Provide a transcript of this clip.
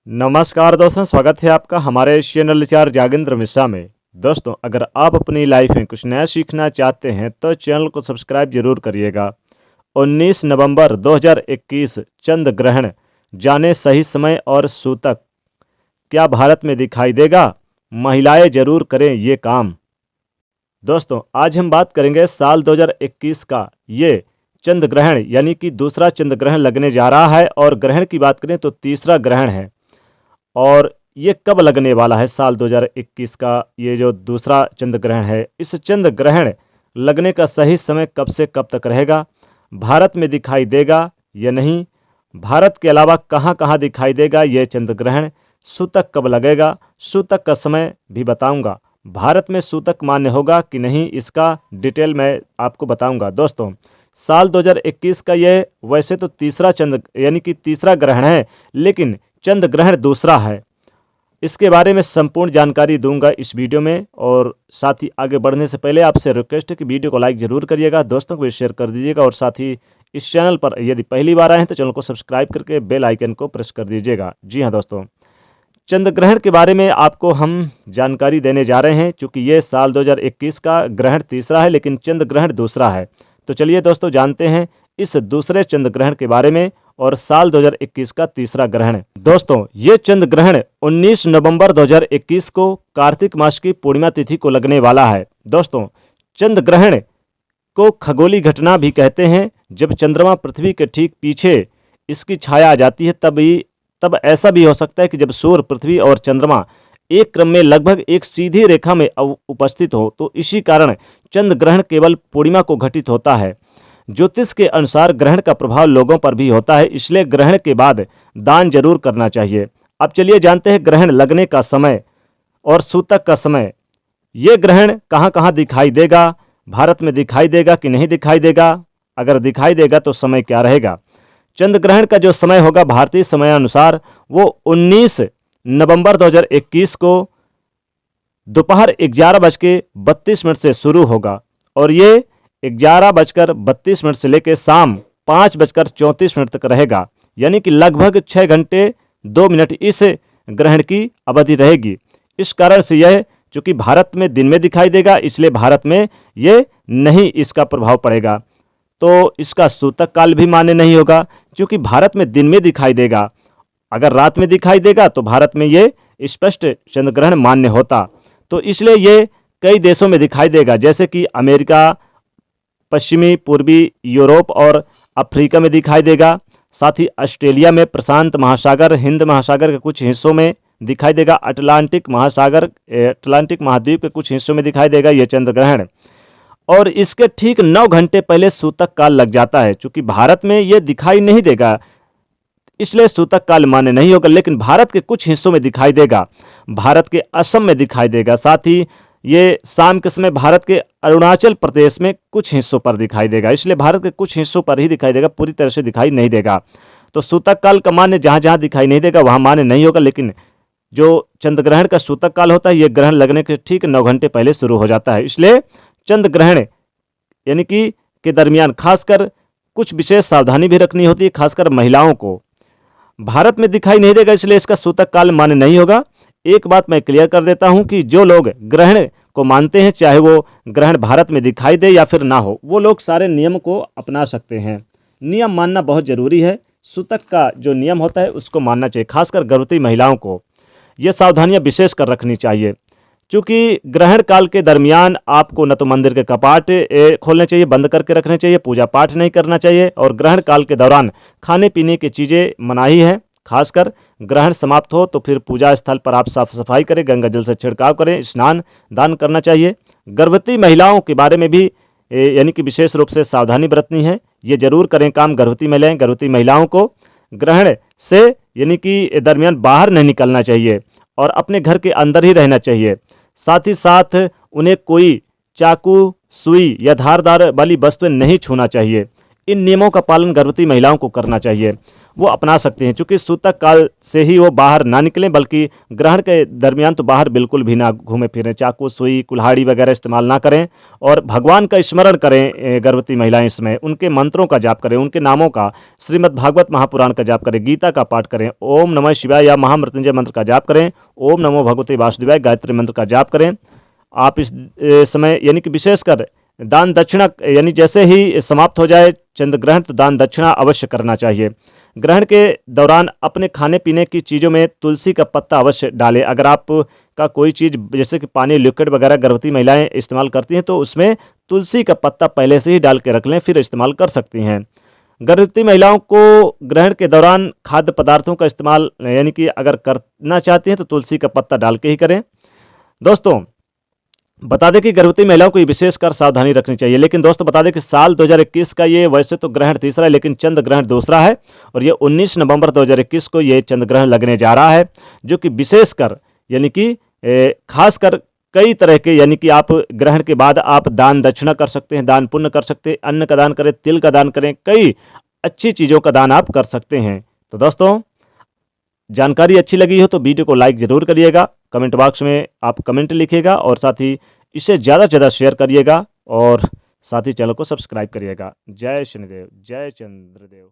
नमस्कार दोस्तों, स्वागत है आपका हमारे चैनल चार जागेंद्र मिश्रा में। दोस्तों, अगर आप अपनी लाइफ में कुछ नया सीखना चाहते हैं तो चैनल को सब्सक्राइब जरूर करिएगा। 19 नवंबर 2021 चंद्र ग्रहण, जाने सही समय और सूतक क्या भारत में दिखाई देगा? महिलाएं जरूर करें ये काम। दोस्तों, आज हम बात करेंगे साल 2021 का ये चंद्र ग्रहण, यानी कि दूसरा चंद्र ग्रहण लगने जा रहा है। और ग्रहण की बात करें तो तीसरा ग्रहण है। और ये कब लगने वाला है? साल 2021 का ये जो दूसरा चंद्र ग्रहण है, इस चंद्र ग्रहण लगने का सही समय कब से कब तक रहेगा? भारत में दिखाई देगा या नहीं? भारत के अलावा कहाँ कहाँ दिखाई देगा ये चंद्र ग्रहण? सूतक कब लगेगा? सूतक का समय भी बताऊंगा। भारत में सूतक मान्य होगा कि नहीं, इसका डिटेल मैं आपको बताऊंगा। दोस्तों, साल 2021 का ये वैसे तो तीसरा चंद्र यानी कि तीसरा ग्रहण है, लेकिन चंद्र ग्रहण दूसरा है। इसके बारे में संपूर्ण जानकारी दूंगा इस वीडियो में। और साथ ही आगे बढ़ने से पहले आपसे रिक्वेस्ट है कि वीडियो को लाइक जरूर करिएगा, दोस्तों को भी शेयर कर दीजिएगा। और साथ ही इस चैनल पर यदि पहली बार आए हैं तो चैनल को सब्सक्राइब करके बेल आइकन को प्रेस कर दीजिएगा। जी हाँ दोस्तों, चंद्र ग्रहण के बारे में आपको हम जानकारी देने जा रहे हैं। चूँकि ये साल 2021 का ग्रहण तीसरा है, लेकिन चंद्र ग्रहण दूसरा है। तो चलिए दोस्तों, जानते हैं इस दूसरे चंद्र ग्रहण के बारे में और साल 2021 का तीसरा ग्रहण। दोस्तों, ये चंद्र ग्रहण 19 नवंबर 2021 को कार्तिक मास की पूर्णिमा तिथि को लगने वाला है। दोस्तों, चंद्र ग्रहण को खगोलीय घटना भी कहते हैं। जब चंद्रमा पृथ्वी के ठीक पीछे इसकी छाया आ जाती है, तब ऐसा भी हो सकता है कि जब सूर्य, पृथ्वी और चंद्रमा एक क्रम में लगभग एक सीधी रेखा में उपस्थित हो, तो इसी कारण चंद्र ग्रहण केवल पूर्णिमा को घटित होता है। ज्योतिष के अनुसार ग्रहण का प्रभाव लोगों पर भी होता है, इसलिए ग्रहण के बाद दान जरूर करना चाहिए। अब चलिए जानते हैं ग्रहण लगने का समय और सूतक का समय। ये ग्रहण कहाँ कहाँ दिखाई देगा? भारत में दिखाई देगा कि नहीं दिखाई देगा? अगर दिखाई देगा तो समय क्या रहेगा? चंद्र ग्रहण का जो समय होगा भारतीय समयानुसार वो 19 नवंबर 2021 को दोपहर 11:32 से शुरू होगा और ये 11:32 से लेकर शाम 5:34 तक रहेगा, यानी कि लगभग 6 घंटे 2 मिनट इस ग्रहण की अवधि रहेगी। इस कारण से यह चूंकि भारत में दिन में दिखाई देगा, इसलिए भारत में ये नहीं इसका प्रभाव पड़ेगा। तो इसका सूतक काल भी मान्य नहीं होगा, क्योंकि भारत में दिन में दिखाई देगा। अगर रात में दिखाई देगा तो भारत में ये स्पष्ट चंद्र ग्रहण मान्य होता। तो इसलिए ये कई देशों में दिखाई देगा, जैसे कि अमेरिका, पश्चिमी पूर्वी यूरोप और अफ्रीका में दिखाई देगा। साथ ही ऑस्ट्रेलिया में, प्रशांत महासागर, हिंद महासागर के कुछ हिस्सों में दिखाई देगा। अटलांटिक महाद्वीप के कुछ हिस्सों में दिखाई देगा ये चंद्र ग्रहण। और इसके ठीक 9 घंटे पहले सूतक काल लग जाता है। चूंकि भारत में ये दिखाई नहीं देगा, इसलिए सूतक काल मान्य नहीं होगा, लेकिन भारत के कुछ हिस्सों में दिखाई देगा। भारत के असम में दिखाई देगा। साथ ही ये शाम के समय भारत के अरुणाचल प्रदेश में कुछ हिस्सों पर दिखाई देगा। इसलिए भारत के कुछ हिस्सों पर ही दिखाई देगा, पूरी तरह से दिखाई नहीं देगा। तो सूतक काल का मान्य जहाँ जहाँ दिखाई नहीं देगा वहाँ मान्य नहीं होगा, लेकिन जो चंद्र ग्रहण का सूतक काल होता है, ये ग्रहण लगने के ठीक 9 घंटे पहले शुरू हो जाता है। इसलिए चंद्र ग्रहण यानी कि के दरमियान खासकर कुछ विशेष सावधानी भी रखनी होती है, खासकर महिलाओं को। भारत में दिखाई नहीं देगा, इसलिए इसका सूतक काल मान्य नहीं होगा। एक बात मैं क्लियर कर देता हूं कि जो लोग ग्रहण को मानते हैं, चाहे वो ग्रहण भारत में दिखाई दे या फिर ना हो, वो लोग सारे नियम को अपना सकते हैं। नियम मानना बहुत जरूरी है। सूतक का जो नियम होता है उसको मानना चाहिए, खासकर गर्भवती महिलाओं को ये सावधानियां विशेष कर रखनी चाहिए। क्योंकि ग्रहण काल के दरमियान आपको न तो मंदिर के कपाट खोलने चाहिए, बंद करके रखने चाहिए, पूजा पाठ नहीं करना चाहिए। और ग्रहण काल के दौरान खाने पीने की चीज़ें मनाही है। खासकर ग्रहण समाप्त हो तो फिर पूजा स्थल पर आप साफ सफाई करें, गंगा जल से छिड़काव करें, स्नान दान करना चाहिए। गर्भवती महिलाओं के बारे में भी यानी कि विशेष रूप से सावधानी बरतनी है। ये जरूर करें काम गर्भवती महिलाओं को ग्रहण से यानी कि दरमियान बाहर नहीं निकलना चाहिए और अपने घर के अंदर ही रहना चाहिए। साथ ही साथ उन्हें कोई चाकू, सुई या धारदार वाली वस्तुएं नहीं छूना चाहिए। इन नियमों का पालन गर्भवती महिलाओं को करना चाहिए। वो अपना सकते हैं। चूँकि सूतक काल से ही वो बाहर ना निकलें, बल्कि ग्रहण के दरमियान तो बाहर बिल्कुल भी ना घूमें फिरें, चाकू, सुई, कुल्हाड़ी वगैरह इस्तेमाल ना करें और भगवान का स्मरण करें। गर्भवती महिलाएं इसमें उनके मंत्रों का जाप करें, उनके नामों का, श्रीमद् भागवत महापुराण का जाप करें, गीता का पाठ करें, ओम नमः शिवाय या महामृत्युंजय मंत्र का जाप करें, ओम नमो भगवते वासुदेवाय गायत्री मंत्र का जाप करें। आप इस समय यानी कि विशेषकर दान दक्षिणा, यानी जैसे ही समाप्त हो जाए चंद्र ग्रहण तो दान दक्षिणा अवश्य करना चाहिए। ग्रहण के दौरान अपने खाने पीने की चीज़ों में तुलसी का पत्ता अवश्य डालें। अगर आप का कोई चीज़ जैसे कि पानी, लिक्विड वगैरह गर्भवती महिलाएं इस्तेमाल करती हैं तो उसमें तुलसी का पत्ता पहले से ही डाल के रख लें, फिर इस्तेमाल कर सकती हैं। गर्भवती महिलाओं को ग्रहण के दौरान खाद्य पदार्थों का इस्तेमाल यानी कि अगर करना चाहती हैं तो तुलसी का पत्ता डाल के ही करें। दोस्तों बता दें कि गर्भवती महिलाओं को ये विशेषकर सावधानी रखनी चाहिए। लेकिन दोस्तों बता दें कि साल 2021 का ये वैसे तो ग्रहण तीसरा है, लेकिन चंद्र ग्रहण दूसरा है और ये 19 नवंबर 2021 को ये चंद्र ग्रहण लगने जा रहा है, जो कि विशेषकर यानी कि खासकर कई तरह के, यानी कि आप ग्रहण के बाद आप दान दक्षिणा कर सकते हैं, दान पुण्य कर सकते हैं, अन्न का दान करें, तिल का दान करें, कई अच्छी चीज़ों का दान आप कर सकते हैं। तो दोस्तों जानकारी अच्छी लगी हो तो वीडियो को लाइक ज़रूर करिएगा, कमेंट बॉक्स में आप कमेंट लिखिएगा और साथ ही इसे ज़्यादा से ज़्यादा शेयर करिएगा और साथ ही चैनल को सब्सक्राइब करिएगा। जय शनिदेव, जय चंद्रदेव।